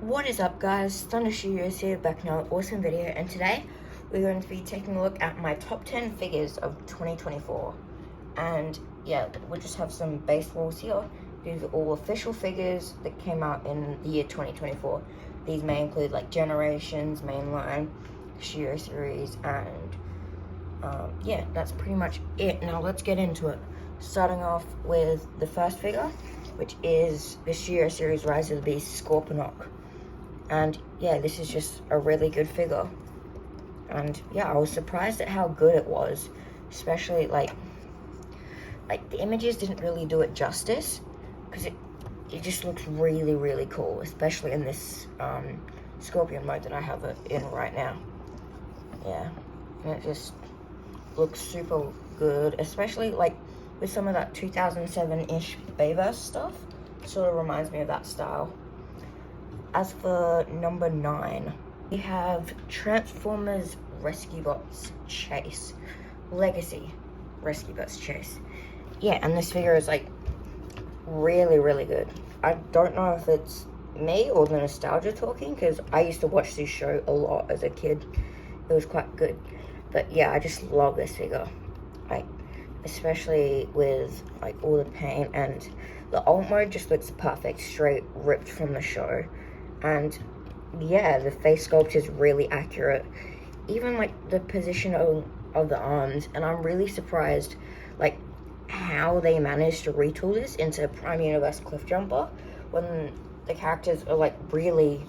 What is up, guys? Thunder Studios here, back in another awesome video, and today we're going to be taking a look at my top 10 figures of 2024. And yeah, we just have some base rules here. These are all official figures that came out in the year 2024. These may include like Generations, Mainline, Shiro series, and yeah, that's pretty much it. Now let's get into it. Starting off with the first figure, which is the Shiro series Rise of the Beast Scorponok. And yeah, this is just a really good figure. And yeah, I was surprised at how good it was, especially like the images didn't really do it justice, because it just looks really cool, especially in this Scorpion mode that I have it in right now. Yeah, and it just looks super good, especially like with some of that 2007-ish Bayverse stuff. Sort of reminds me of that style. As for number 9, we have Transformers Rescue Bots Chase. Legacy Rescue Bots Chase. Yeah, and this figure is like really good. I don't know if it's me or the nostalgia talking, because I used to watch this show a lot as a kid. It was quite good. But yeah, I just love this figure. Like, especially with like all the paint, and the alt mode just looks perfect, straight ripped from the show. And yeah, the face sculpt is really accurate, even like the position of the arms. And I'm really surprised like how they managed to retool this into Prime Universe Cliffjumper when the characters are like really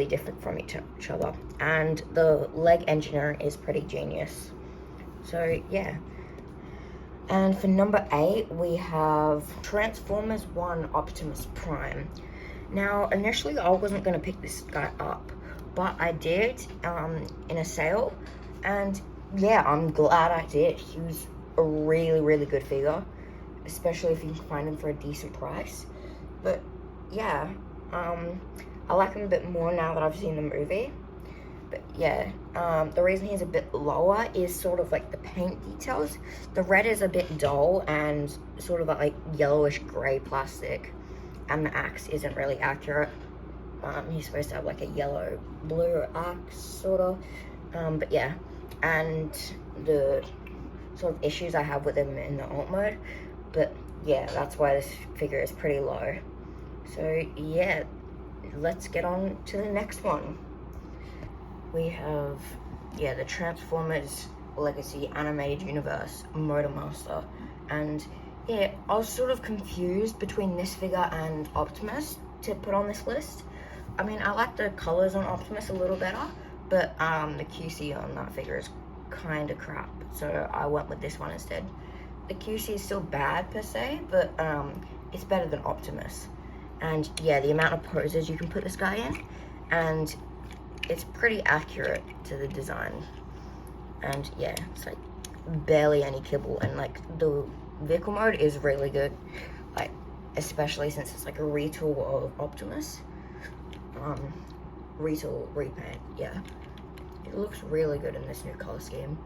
different from each other, and the leg engineering is pretty genius. So yeah. And for number 8, we have Transformers 1 Optimus Prime. Now, initially I wasn't going to pick this guy up, but I did in a sale, and yeah, I'm glad I did. He was a really good figure, especially if you can find him for a decent price. But yeah, I like him a bit more now that I've seen the movie. But yeah, the reason he's a bit lower is sort of like the paint details. The red is a bit dull and sort of like yellowish gray plastic, and the axe isn't really accurate. He's supposed to have like a yellow blue axe sort of, but yeah, and the sort of issues I have with him in the alt mode. But yeah, that's why this figure is pretty low. So yeah, let's get on to the next one. We have, yeah, the Transformers Legacy Animated Universe Motormaster. And yeah, I was sort of confused between this figure and Optimus to put on this list. I mean, I like the colors on Optimus a little better, but the QC on that figure is kind of crap, so I went with this one instead. The QC is still bad per se, but it's better than Optimus. And yeah, the amount of poses you can put this guy in, and it's pretty accurate to the design. And yeah, it's like barely any kibble, and like the vehicle mode is really good, like especially since it's like a retool of Optimus. Retool, repaint, yeah. It looks really good in this new color scheme.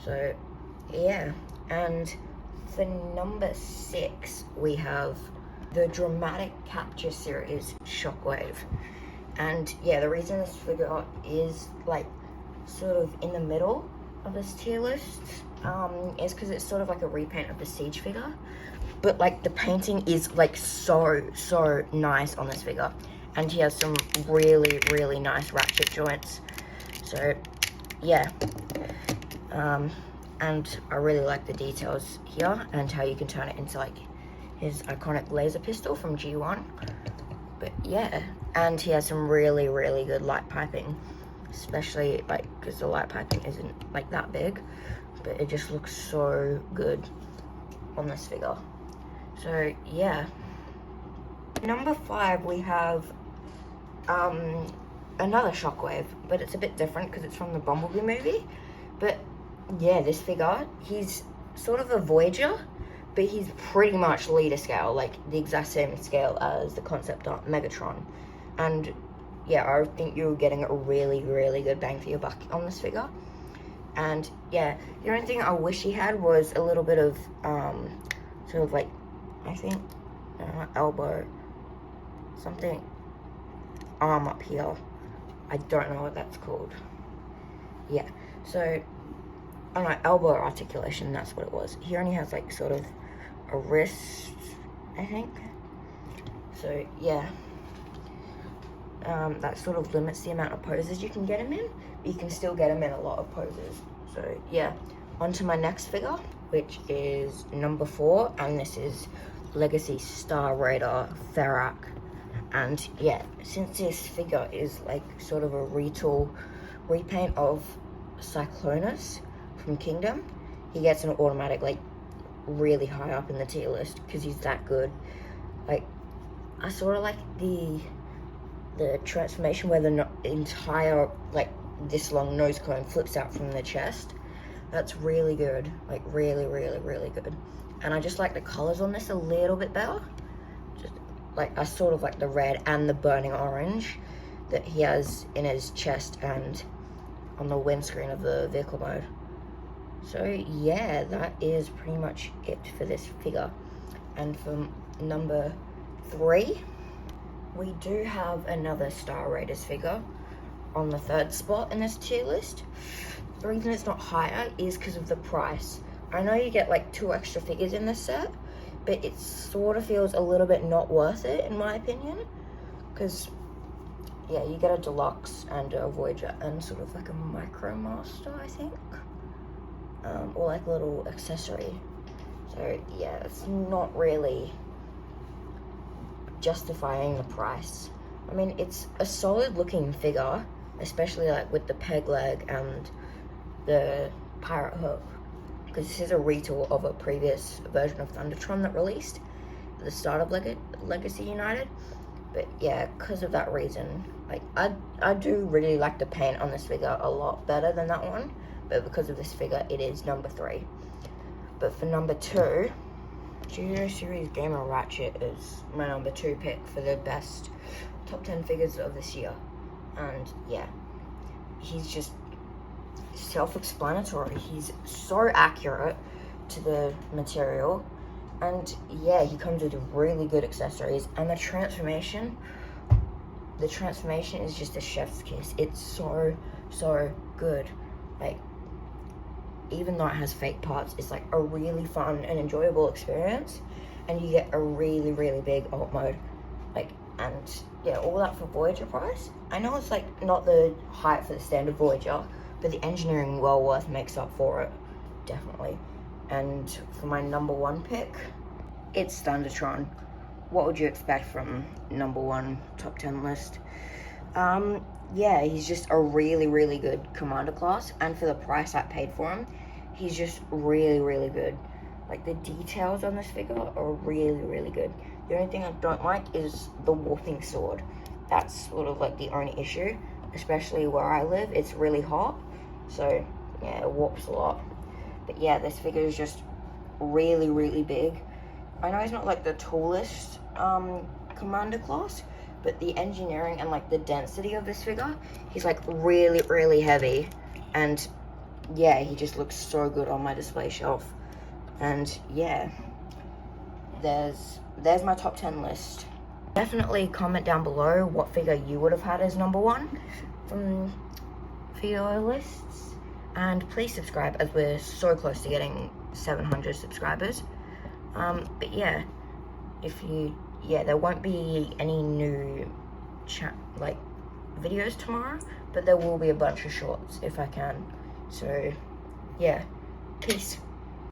So yeah, and for number 6, we have the Dramatic Capture series Shockwave. And yeah, the reason this figure is like sort of in the middle of this tier list is because it's sort of like a repaint of the Siege figure, but like the painting is like so nice on this figure, and he has some really nice ratchet joints. So yeah, and I really like the details here and how you can turn it into like his iconic laser pistol from G1. But yeah, and he has some really good light piping, especially like because the light piping isn't like that big, but it just looks so good on this figure. So yeah. Number 5, we have another Shockwave, but it's a bit different because it's from the Bumblebee movie. But yeah, this figure, he's sort of a Voyager, but he's pretty much leader scale, like the exact same scale as the concept art Megatron. And yeah, I think you're getting a really good bang for your buck on this figure. And yeah, the only thing I wish he had was a little bit of sort of like, I think elbow something arm up here. I don't know what that's called. Yeah, so on my elbow articulation, that's what it was. He only has like sort of a wrist, I think. So yeah, that sort of limits the amount of poses you can get him in, but you can still get him in a lot of poses. So yeah, on to my next figure, which is number 4, and this is Legacy Star Raider Ferak. And yeah, since this figure is like sort of a repaint of Cyclonus from Kingdom, he gets an automatic like really high up in the tier list because he's that good. Like, I sort of like the transformation where the entire like this long nose cone flips out from the chest. That's really good, like really good. And I just like the colors on this a little bit better. Just like, I sort of like the red and the burning orange that he has in his chest and on the windscreen of the vehicle mode. So yeah, that is pretty much it for this figure. And for number 3, we do have another Star Raiders figure on the 3rd spot in this tier list. The reason it's not higher is because of the price. I know you get like 2 extra figures in this set, but it sort of feels a little bit not worth it in my opinion, because yeah, you get a deluxe and a Voyager and sort of like a Micromaster, I think, or like a little accessory. So yeah, it's not really justifying the price. I mean, it's a solid looking figure, especially like with the peg leg and the pirate hook, because this is a retool of a previous version of Thundertron that released at the start of Legacy United. But yeah, because of that reason, like I do really like the paint on this figure a lot better than that one, but because of this figure, it is number 3. But for number 2, Studio Series Gamer Ratchet is my number 2 pick for the best top 10 figures of this year. And yeah, he's just self-explanatory. He's so accurate to the material, and yeah, he comes with really good accessories, and the transformation is just a chef's kiss. It's so good. Like, even though it has fake parts, it's like a really fun and enjoyable experience, and you get a really big alt mode. Like, and yeah, all that for Voyager price. I know it's like not the height for the standard Voyager, but the engineering well worth makes up for it, definitely. And for my number 1 pick, it's Thundertron. What would you expect from number 1 top 10 list? Yeah, he's just a really good commander class, and for the price I paid for him, he's just really good. Like, the details on this figure are really good. The only thing I don't like is the warping sword. That's sort of like the only issue, especially where I live. It's really hot, so yeah, it warps a lot. But yeah, this figure is just really big. I know he's not like the tallest commander class, but the engineering and like the density of this figure, he's like really heavy, and yeah, he just looks so good on my display shelf. And yeah, there's my top 10 list. Definitely comment down below what figure you would have had as number 1 for your lists, and please subscribe as we're so close to getting 700 subscribers. But yeah, there won't be any new videos tomorrow, but there will be a bunch of shorts if I can. So yeah, peace.